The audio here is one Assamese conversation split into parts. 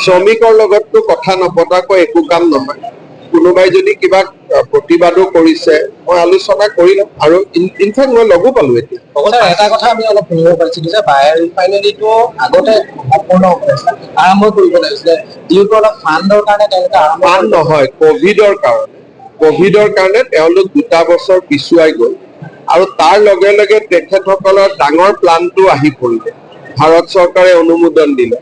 শ্ৰমিকৰ লগততো কথা নপতাকৈ একো কাম নহয়। কোনোবাই যদি কিবা প্ৰতিবাদো কৰিছে মই আলোচনা কৰি ল'ম আৰু ইনফেক্ট মই লগো পালো এতিয়া। এটা কথা আমি অলপ শুনিব পাৰিছিলো যে বায়ৰ ৰিফাইনেৰীটো আগতে সম্পূৰ্ণ আৰম্ভ কৰিব লাগিছিলে, যিহেতু অলপ ফাণ্ডৰ কাৰণে তেওঁলোকে ফাণ্ড নহয়, কভিডৰ কাৰণে তেওঁলোক 2 বছৰ পিছুৱাই গ'ল আৰু তাৰ লগে লগে তেখেতসকলৰ ডাঙৰ প্লানটো আহি পৰিলে। ভাৰত চৰকাৰে অনুমোদন দিলে,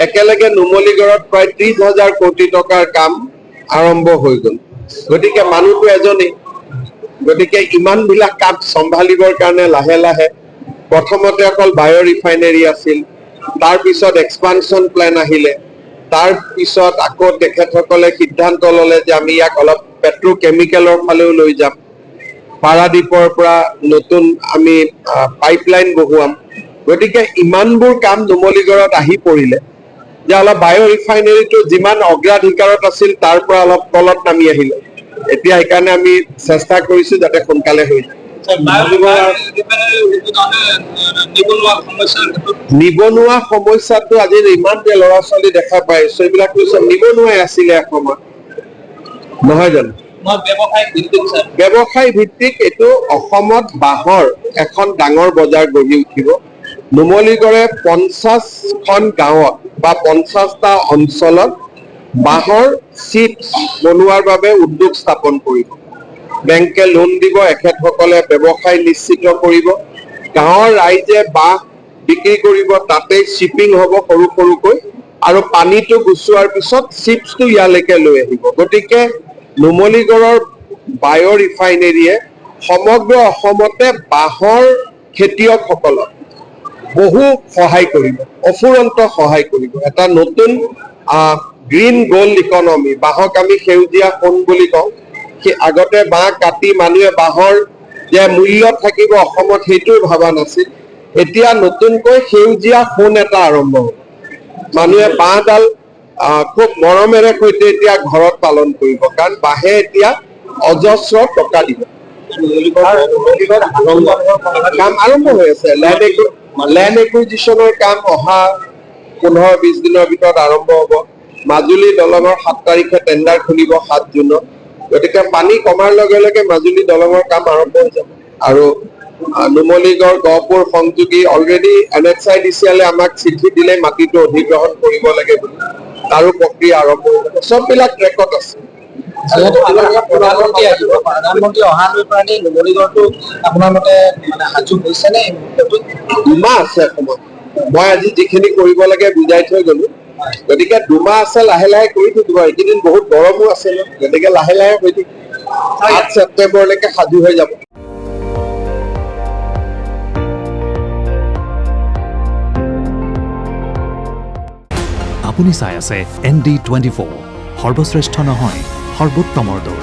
একেলগে নুমলীগড়ত প্ৰায় 30,000 কোটি টকাৰ কাম আৰম্ভ হৈ গ'ল। গতিকে মানুহটো এজনেই, গতিকে ইমানবিলাক কাম চম্ভালিবৰ কাৰণে লাহে লাহে প্ৰথমতে অকল বায়' ৰিফাইনেৰী আছিল, তাৰপিছত এক্সপানশ্যন প্লেন আহিলে, তাৰপিছত আকৌ তেখেতসকলে সিদ্ধান্ত ল'লে যে আমি ইয়াক অলপ পেট্ৰকেমিকেলৰ ফালেও লৈ যাম, পাৰাদ্বীপৰ পৰা নতুন আমি পাইপলাইন বহুৱাম। গতিকে ইমানবোৰ কাম নুমলীগড়ত আহি পৰিলে যে অলপ বায়' ৰিফাইনেৰীটো যিমান অগ্ৰাধিকাৰত আছিল তাৰ পৰা অলপ তলত নামি আহিলে। এতিয়া সেইকাৰণে আমি চেষ্টা কৰিছো যাতে সোনকালে হৈ যায়। নিবনুৱা সমস্যাটো আজি ইমান যে ল'ৰা ছোৱালী দেখা পাইছো এইবিলাকতো চব নিবনুৱাই আছিলে এসময়ত, নহয় জানো? ব্যৱসায় ভিত্তিক এইটো অসমত বাঁহৰ এখন ডাঙৰ বজাৰ গঢ়ি উঠিব। নুমলীগড়ে 50খন গাঁৱত বা 50টা অঞ্চলত বাঁহৰ চিপছ বনোৱাৰ বাবে উদ্যোগ স্থাপন কৰিব। বেংকে লোন দিব, এখেতসকলে ব্যৱসায় নিশ্চিত কৰিব, গাঁৱৰ ৰাইজে বাঁহ বিক্ৰী কৰিব, তাতে শ্বিপিং হ'ব সৰু সৰুকৈ আৰু পানীটো গুচোৱাৰ পিছত চিপছটো ইয়ালৈকে লৈ আহিব। গতিকে নুমলীগড়ৰ বায়' ৰিফাইনেৰীয়ে সমগ্ৰ অসমতে বাঁহৰ খেতিয়কসকলক বহু সহায় কৰিব, অফুৰন্ত সহায় কৰিব। এটা নতুন গ্ৰীণ গ'ল্ড ইকনমি, বাঁহক আমি সেউজীয়া সোণ বুলি কওঁ। আগতে বাঁহ কাটি মানুহে বাঁহৰ যে মূল্য থাকিব অসমত সেইটো ভবা নাছিল, এতিয়া নতুনকৈ সেউজীয়া সোণ এটা আৰম্ভ হ'ব। মানুহে বাঁহডাল খুব মৰমেৰে সৈতে এতিয়া ঘৰত পালন কৰিব, কাৰণ বাঁহে এতিয়া অজস্ৰ টকা দিব। কাম আৰম্ভ হৈ আছে, লেণ্ড একুইজিশ্যনৰ কাম অহা 15-20 দিনৰ ভিতৰত আৰম্ভ হ'ব। মাজুলী দলঙৰ 7 তাৰিখে টেণ্ডাৰ খুলিব 7 জুনত। গতিকে পানী কমাৰ লগে লগে মাজুলী দলঙৰ কাম আৰম্ভ হৈ যাব। আৰু নুমলীগড় গহপুৰ সংযোগী অলৰেডি NHIDCL আমাক চিঠি দিলে মাটিটো অধিগ্ৰহণ কৰিব লাগে বুলি, তাৰো প্ৰক্ৰিয়া আৰম্ভ হৈ যাব। চববিলাক ট্ৰেকত আছে। প্ৰধানমন্ত্ৰী অহালৈ কাৰণে নুমলীগড়টো আপোনাৰ মতে সাজু হৈছে নে? 2 মাহ আছে সময়। মই আজি যিখিনি কৰিব লাগে বুজাই থৈ গলো, গতিকে 2 মাহ আছে, লাহে লাহে কৰি থাকিব। এইকেইদিন বহুত গৰমো আছে ন, গতিকে লাহে লাহে হৈ থাকিব। 8 ছেপ্টেম্বৰলৈকে সাজু হৈ যাব। আপুনি চাই আছে ND24, সৰ্বশ্ৰেষ্ঠ নহয় সৰ্বোত্তমৰ দৌৰ।